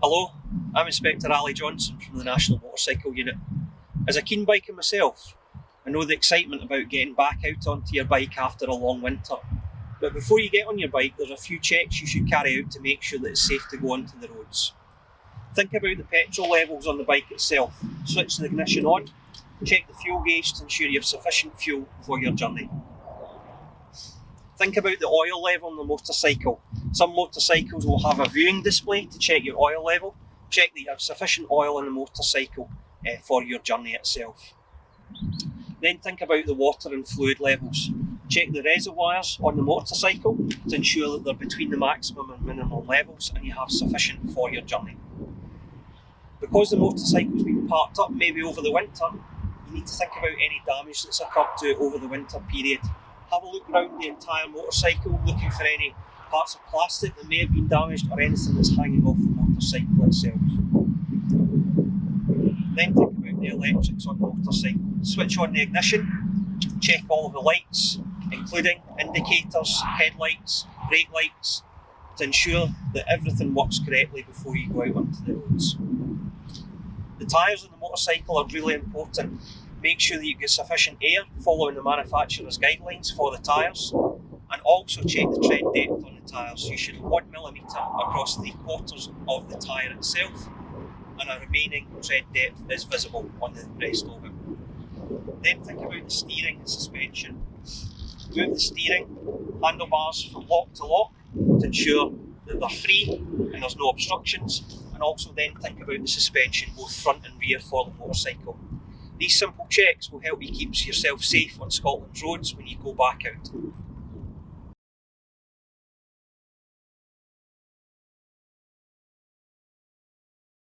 Hello, I'm Inspector Ali Johnson from the National Motorcycle Unit. As a keen biker myself, I know the excitement about getting back out onto your bike after a long winter. But before you get on your bike, there's a few checks you should carry out to make sure that it's safe to go onto the roads. Think about the petrol levels on the bike itself. Switch the ignition on, check the fuel gauge to ensure you have sufficient fuel for your journey. Think about the oil level on the motorcycle. Some motorcycles will have a viewing display to check your oil level. Check that you have sufficient oil in the motorcycle for your journey itself. Then think about the water and fluid levels. Check the reservoirs on the motorcycle to ensure that they're between the maximum and minimum levels and you have sufficient for your journey. Because the motorcycle's been parked up maybe over the winter, you need to think about any damage that's occurred to it over the winter period. Have a look around the entire motorcycle, looking for any parts of plastic that may have been damaged or anything that's hanging off the motorcycle itself. Then think about the electrics on the motorcycle. Switch on the ignition, check all of the lights, including indicators, headlights, brake lights, to ensure that everything works correctly before you go out onto the roads. The tyres on the motorcycle are really important. Make sure that you get sufficient air following the manufacturer's guidelines for the tyres, and also check the tread depth on the tyres. You should have 1mm across 3/4 of the tyre itself, and a remaining tread depth is visible on the rest of it. Then think about the steering and suspension. Move the steering handlebars from lock to lock to ensure that they're free and there's no obstructions, and also then think about the suspension both front and rear for the motorcycle. These simple checks will help you keep yourself safe on Scotland's roads when you go back out.